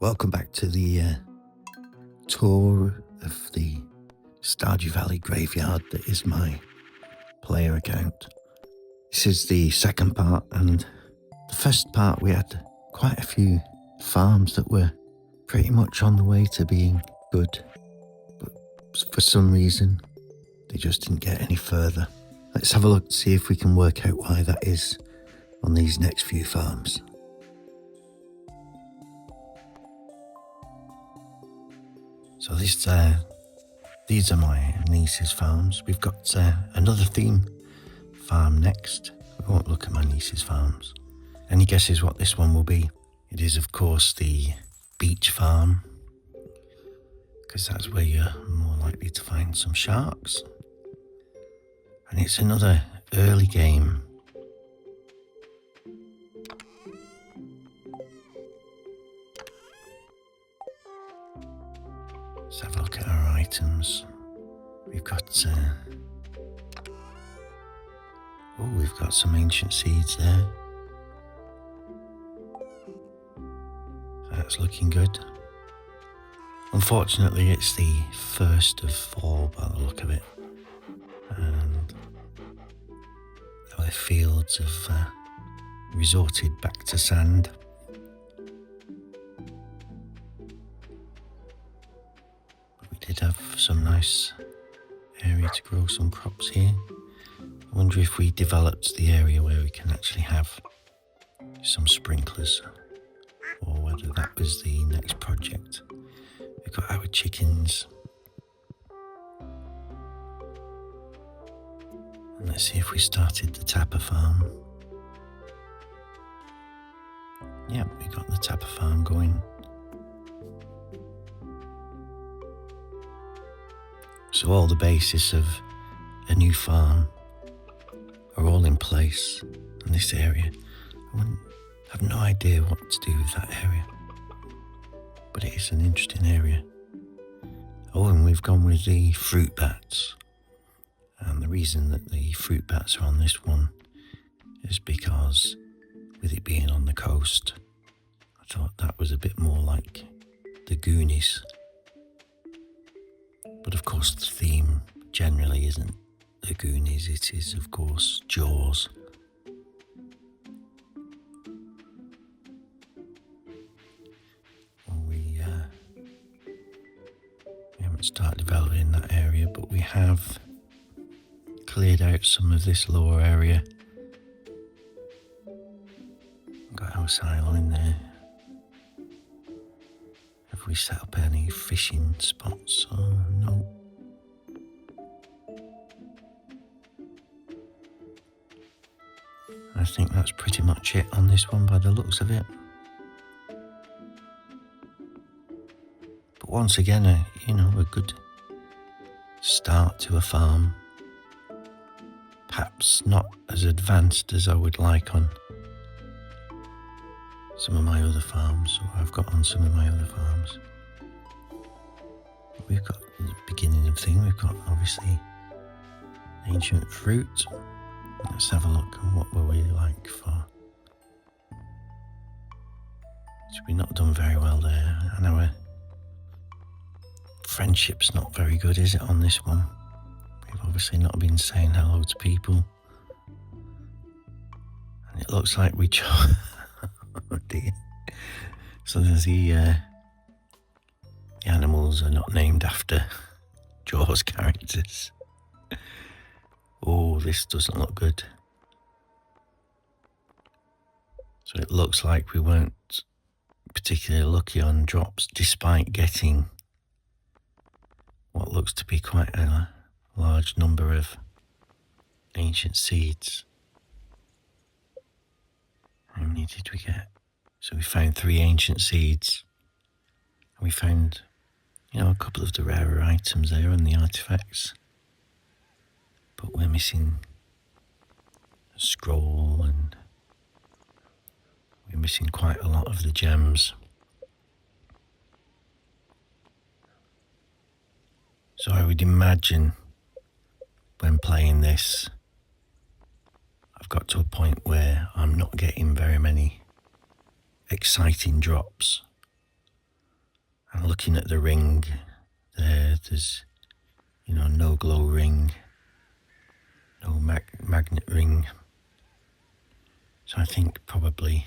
Welcome back to the tour of the Stardew Valley graveyard that is my player account. This is the second part, and the first part we had quite a few farms that were pretty much on the way to being good, but for some reason they just didn't get any further. Let's have a look to see if we can work out why that is on these next few farms. So these are my niece's farms. We've got another theme farm next. We won't look at my niece's farms. Any guesses what this one will be? It is, of course, the beach farm, because that's where you're more likely to find some sharks. And it's another early game. Let's have a look at our items. We've got we've got some ancient seeds there. That's looking good. Unfortunately, it's the first of fall by the look of it, and our fields have resorted back to sand. Did have some nice area to grow some crops here. I wonder if we developed the area where we can actually have some sprinklers, or whether that was the next project. We've got our chickens. And let's see if we started the tapper farm. Yeah, we got the tapper farm going. So all the basis of a new farm are all in place in this area. I have no idea what to do with that area, but it is an interesting area. Oh, and we've gone with the fruit bats. And the reason that the fruit bats are on this one is because, with it being on the coast, I thought that was a bit more like the Goonies. But of course the theme generally isn't the Goonies, it is of course Jaws. Well, we haven't started developing that area, but we have cleared out some of this lower area. Got our silo in there. Have we set up any fishing spots? Oh, no. I think that's pretty much it on this one by the looks of it. But once again, a good start to a farm. Perhaps not as advanced as I would like on some of my other farms, or I've got on some of my other farms. We've got the beginning of thing. We've got obviously ancient fruit. Let's have a look at what were we like for. We've not done very well there. I know our friendship's not very good, is it, on this one? We've obviously not been saying hello to people. And it looks like we oh dear. So there's the animals are not named after Jaws characters. Oh, this doesn't look good. So it looks like we weren't particularly lucky on drops, despite getting what looks to be quite a large number of ancient seeds. How many did we get? So we found 3 ancient seeds. And we found, a couple of the rarer items there and the artifacts. But we're missing a scroll, and we're missing quite a lot of the gems. So I would imagine when playing this, I've got to a point where I'm not getting very many exciting drops. looking at the ring there's, no glow ring, no magnet ring. So I think probably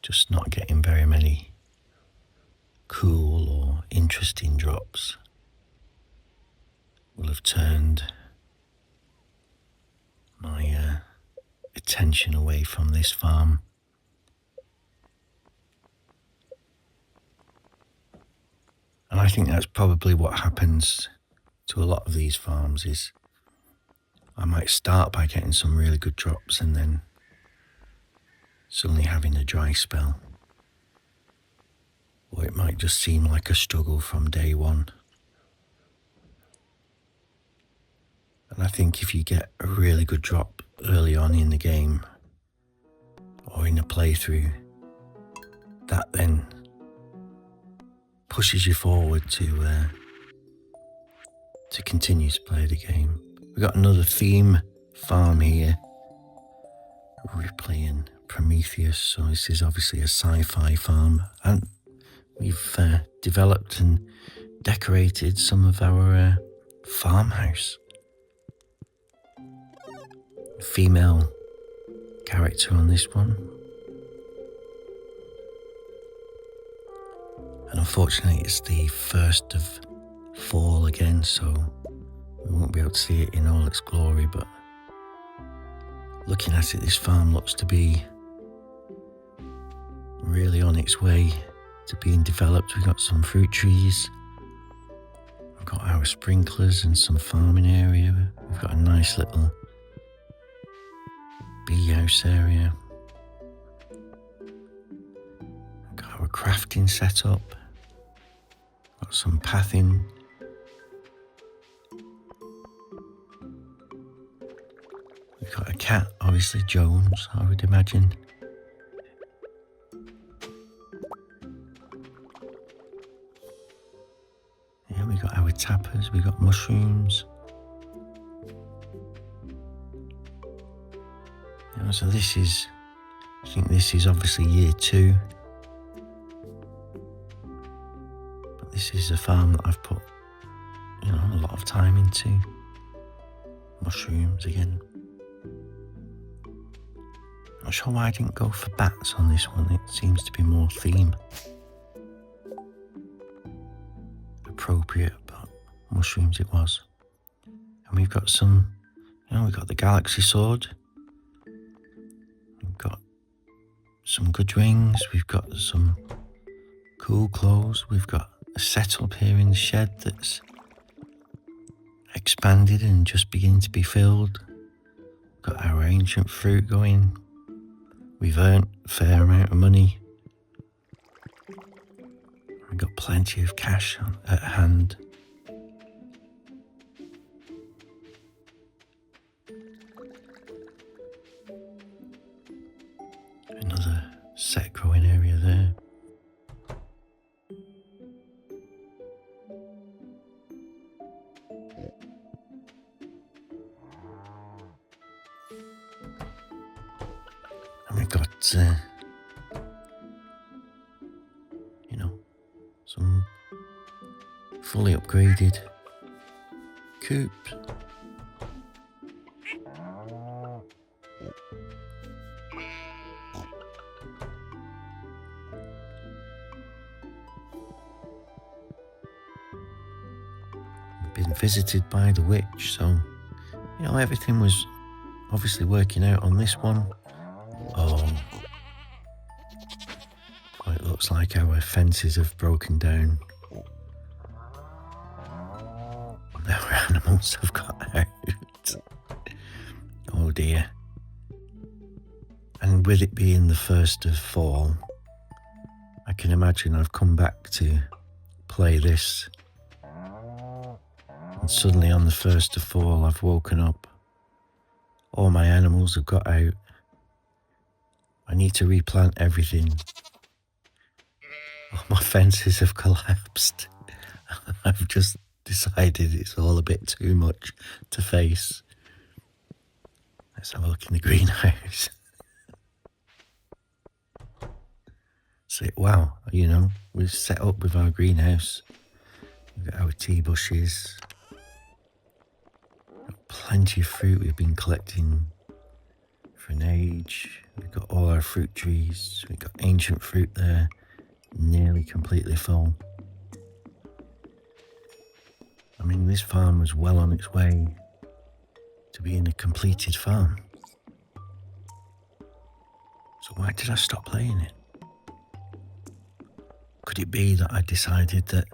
just not getting very many cool or interesting drops will have turned my attention away from this farm. And I think that's probably what happens to a lot of these farms is I might start by getting some really good drops and then suddenly having a dry spell. Or it might just seem like a struggle from day one. And I think if you get a really good drop early on in the game or in a playthrough, that then pushes you forward to continue to play the game. We've got another theme farm here, Ripley and Prometheus. So this is obviously a sci-fi farm, and we've developed and decorated some of our farmhouse. Female character on this one. And unfortunately it's the first of fall again, so we won't be able to see it in all its glory, but looking at it, this farm looks to be really on its way to being developed. We've got some fruit trees, we've got our sprinklers and some farming area. We've got a nice little bee house area. We've got our crafting set up. Got some pathing. We've got a cat, obviously Jones, I would imagine. Yeah, we got our tappers, we got mushrooms. So I think this is obviously year 2. But this is a farm that I've put, a lot of time into. Mushrooms again. Not sure why I didn't go for bats on this one. It seems to be more theme appropriate, but mushrooms it was. And we've got some, we've got the galaxy sword. We've got some good rings. We've got some cool clothes. We've got a setup here in the shed that's expanded and just beginning to be filled. We've got our ancient fruit going. We've earned a fair amount of money. We've got plenty of cash at hand. Another set growing area there. And we've got, some fully upgraded coops. Been visited by the witch, so everything was obviously working out on this one. Oh, it looks like our fences have broken down. Our animals have got out. Oh dear. And with it being the first of fall, I can imagine I've come back to play this. And suddenly on the 1st of fall, I've woken up. All my animals have got out. I need to replant everything. All my fences have collapsed. I've just decided it's all a bit too much to face. Let's have a look in the greenhouse. that's it. Wow, you know, we've set up with our greenhouse. We've got our tea bushes. Got plenty of fruit we've been collecting for an age. We've got all our fruit trees. We've got ancient fruit there, nearly completely full. I mean, this farm was well on its way to being a completed farm. So why did I stop playing it? Could it be that I decided that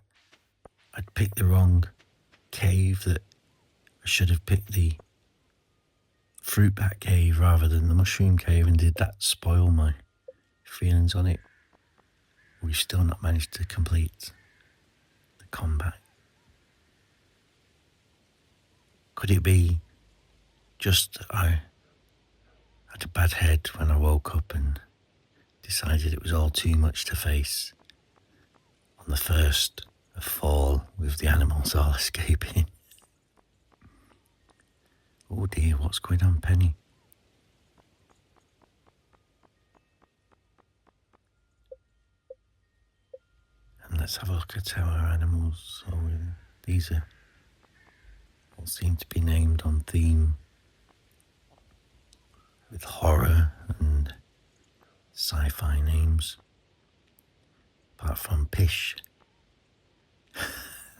I'd picked the wrong cave, that I should have picked the fruit bat cave rather than the mushroom cave, and did that spoil my feelings on it? We've still not managed to complete the combat. Could it be just that I had a bad head when I woke up and decided it was all too much to face on the first of fall with the animals all escaping? Oh dear, what's going on, Penny? And let's have a look at our animals. So these are all seem to be named on theme with horror and sci-fi names. Apart from Pish.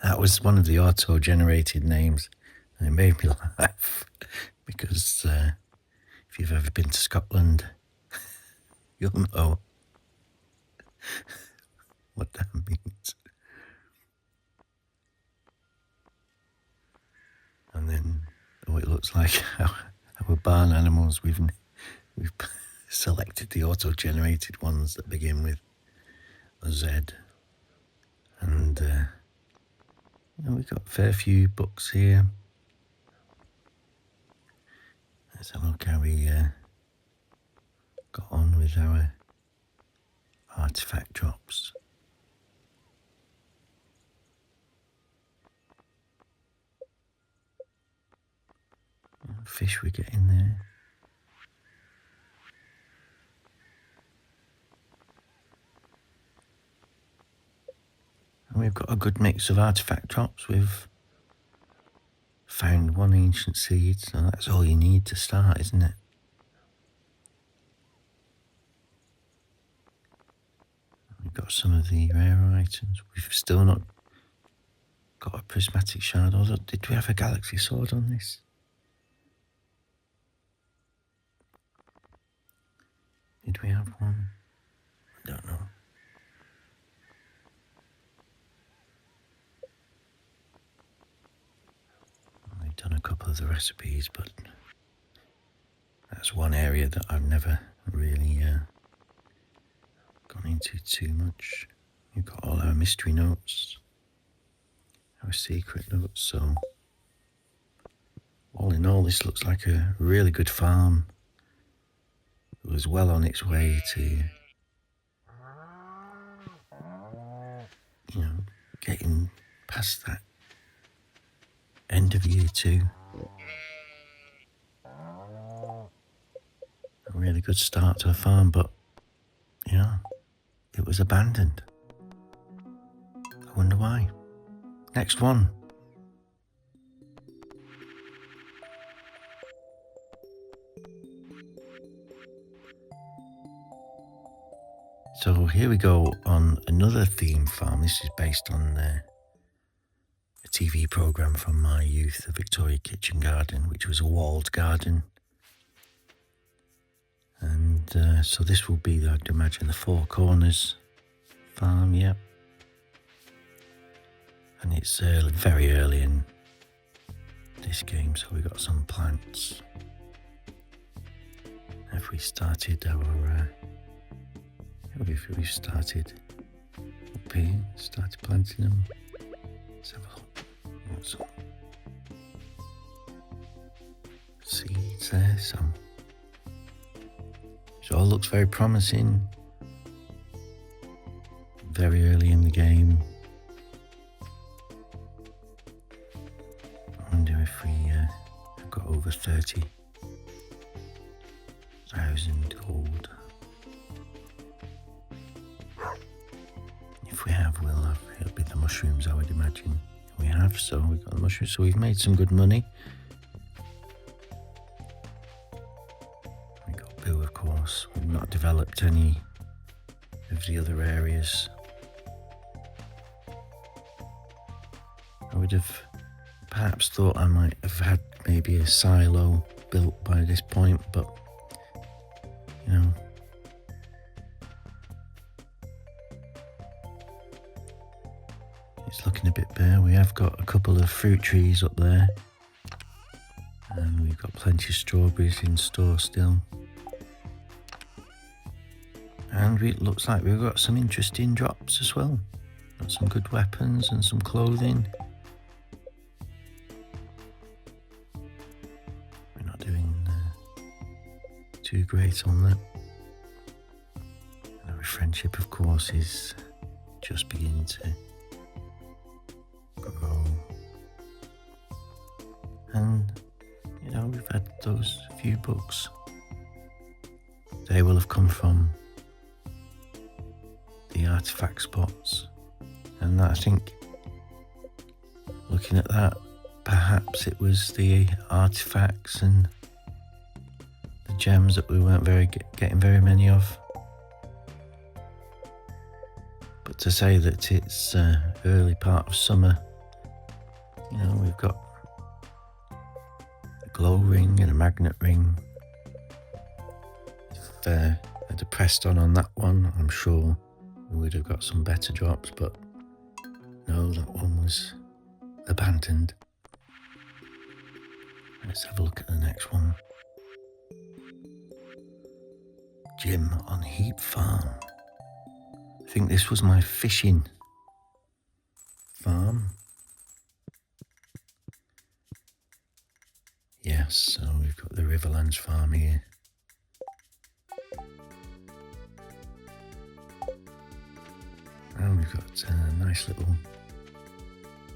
That was one of the auto-generated names, and it made me laugh because if you've ever been to Scotland, you'll know what that means. And then, it looks like our barn animals, we've selected the auto-generated ones that begin with a Z. And we've got a fair few books here. Let's have a look how we got on with our artifact drops. Fish we get in there. And we've got a good mix of artifact drops. We've found one ancient seed, so that's all you need to start, isn't it? We've got some of the rarer items. We've still not got a prismatic shard. Although, did we have a galaxy sword on this? Did we have one? I don't know. We've done a couple of the recipes, but that's one area that I've never really gone into too much. We've got all our mystery notes, our secret notes, so all in all, this looks like a really good farm. It was well on its way to, getting past that end of year 2. A really good start to a farm, but, it was abandoned. I wonder why. Next one. So here we go on another theme farm. This is based on a TV programme from my youth, the Victoria Kitchen Garden, which was a walled garden. And so this will be, I'd imagine, the Four Corners farm, yep. And it's very early in this game, so we got some plants. Have we started our... We've started up here, started planting them. Let's have a look. Got some seeds there, so it all looks very promising. Very early in the game. I wonder if we have got over 30,000 gold. we have, it'll be the mushrooms, I would imagine. We have, so we've got the mushrooms, so we've made some good money. We got Boo, of course. We've not developed any of the other areas. I would have perhaps thought I might have had maybe a silo built by this point, but you know, it's looking a bit bare. We have got a couple of fruit trees up there, and we've got plenty of strawberries in store still. And it looks like we've got some interesting drops as well. Got some good weapons and some clothing. We're not doing too great on that. And our friendship, of course, is just beginning to grow. And, you know, we've had those few books. They will have come from the artifact spots, and I think, looking at that, perhaps it was the artifacts and the gems that we weren't getting very many of. But to say that it's early part of summer, you know, we've got a glow ring and a magnet ring. If I'd have pressed on that one, I'm sure we would have got some better drops, but no, that one was abandoned. Let's have a look at the next one. Jim on Heap Farm. I think this was my fishing farm. Yes, so we've got the Riverlands farm here. And we've got a nice little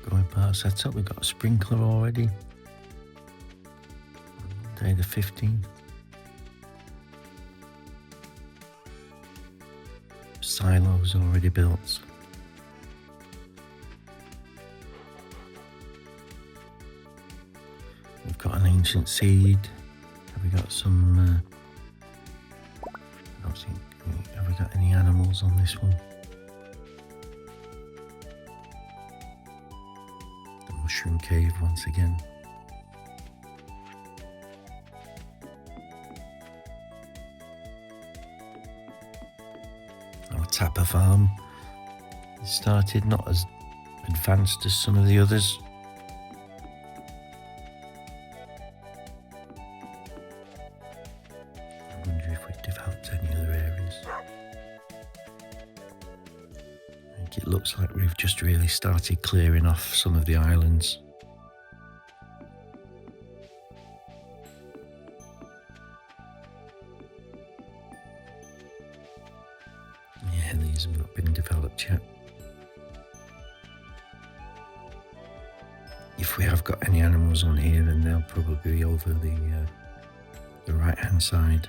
growing part set up. We've got a sprinkler already. Day the 15th. Silos already built. We've got an ancient seed. Have we got some... I don't think... Have we got any animals on this one? Mushroom cave once again. Our Tapper farm started, not as advanced as some of the others. I wonder if we've developed any other areas. I think it looks like we've just really started clearing off some of the islands. Yeah, these have not been developed yet. If we have got any animals on here, then they'll probably be over the right-hand side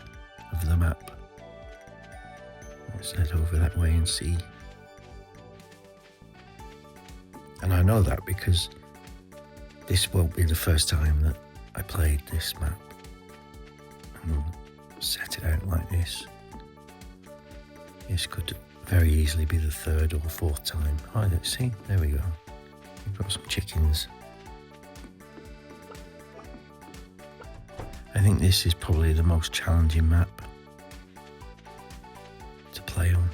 of the map. Let's head over that way and see. And I know that because this won't be the first time that I played this map and set it out like this. This could very easily be the third or fourth time. Oh, let's see, there we go. We've got some chickens. I think this is probably the most challenging map to play on.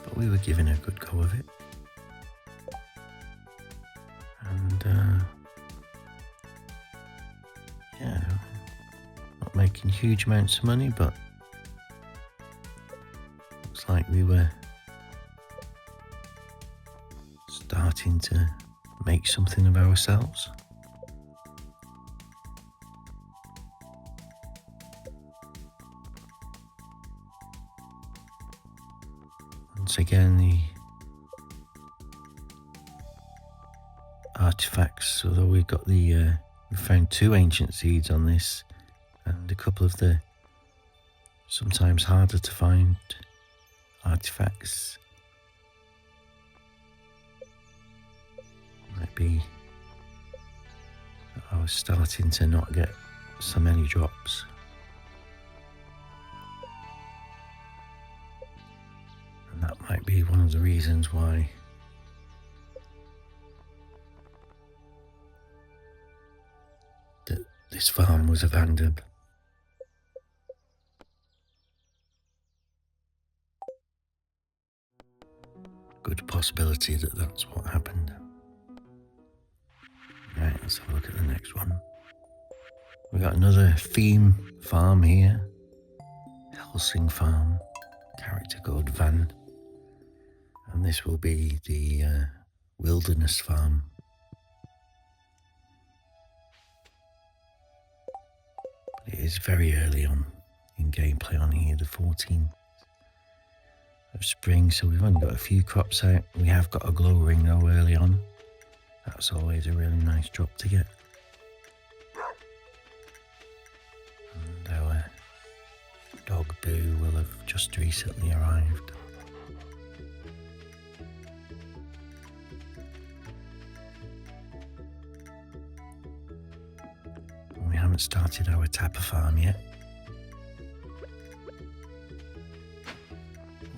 But we were giving a good go of it. And yeah, not making huge amounts of money, but looks like we were starting to make something of ourselves. Once again, the artifacts, although we've got we found 2 ancient seeds on this and a couple of the sometimes harder to find artifacts. Might be I was starting to not get so many drops. And that might be one of the reasons why this farm was abandoned. Good possibility that that's what happened. Right, let's have a look at the next one. We got another theme farm here. Helsing Farm, character called Van. And this will be the wilderness farm. It is very early on in gameplay on here, the 14th of spring, so we've only got a few crops out. We have got a glow ring though early on. That's always a really nice drop to get. And our dog Boo will have just recently arrived. We haven't started our tapper farm yet.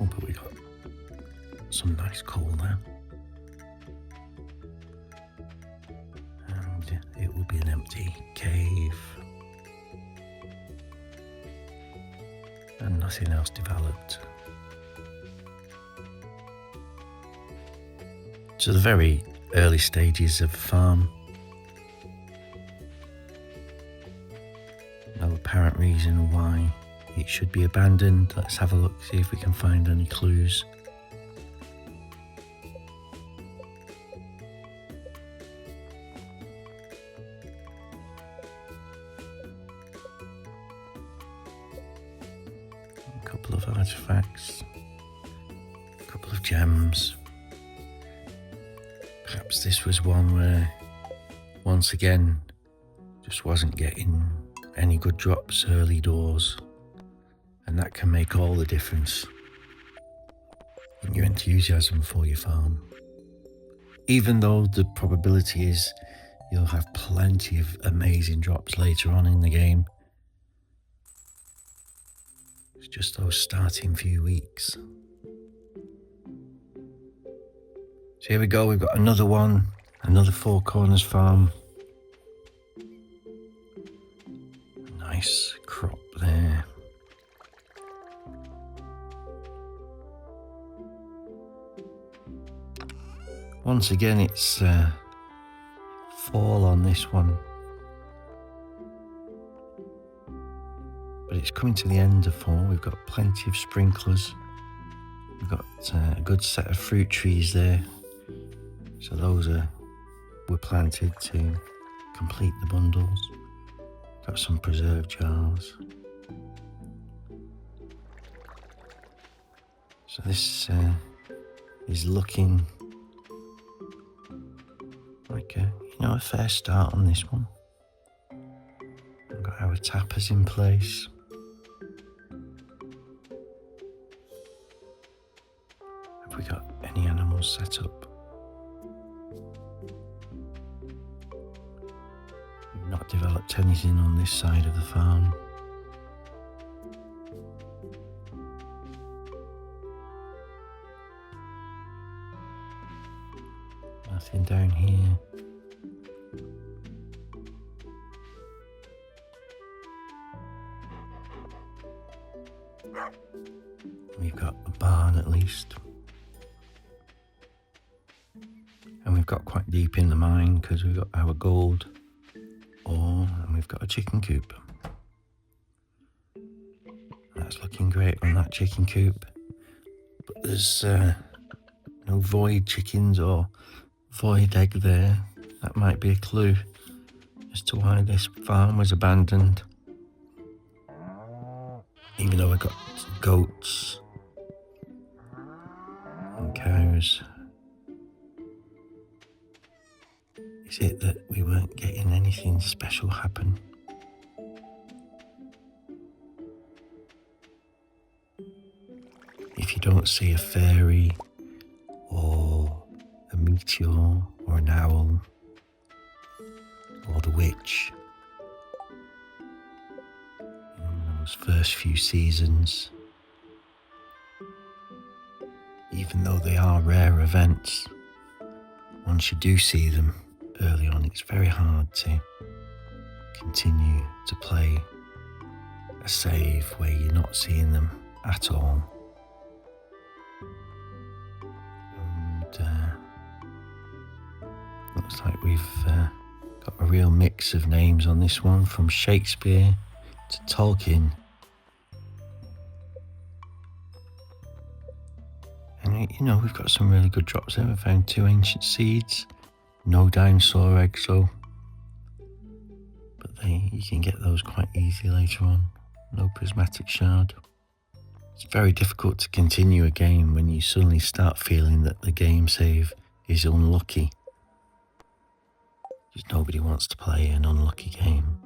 Oh, but we got some nice coal there. And it will be an empty cave. And nothing else developed. So the very early stages of the farm. No apparent reason why it should be abandoned. Let's have a look, see if we can find any clues. A couple of artifacts, a couple of gems. Perhaps this was one where, once again, just wasn't getting any good drops early doors. And that can make all the difference in your enthusiasm for your farm. Even though the probability is you'll have plenty of amazing drops later on in the game. It's just those starting few weeks. So here we go, we've got another one, another Four Corners farm. Nice crop there. Once again, it's fall on this one, but it's coming to the end of fall. We've got plenty of sprinklers. We've got a good set of fruit trees there, so those were planted to complete the bundles. Got some preserve jars. So this is looking like a fair start on this one. We've got our tappers in place. Have we got any animals set up? We've not developed anything on this side of the farm. Nothing down here. We've got a barn at least. And we've got quite deep in the mine because we've got our gold ore and we've got a chicken coop. That's looking great on that chicken coop. But there's no void chickens or void egg there. That might be a clue as to why this farm was abandoned. Even though I got goats and cows. Is it that we weren't getting anything special happen? If you don't see a fairy or a meteor or an owl or the witch in those first few seasons, even though they are rare events, once you do see them early on, it's very hard to continue to play a save where you're not seeing them at all. And looks like we've got a real mix of names on this one, from Shakespeare to Tolkien. And you know, we've got some really good drops there. We found 2 ancient seeds, no dinosaur eggs though, but you can get those quite easily later on. No prismatic shard. It's very difficult to continue a game when you suddenly start feeling that the game save is unlucky. Because nobody wants to play an unlucky game.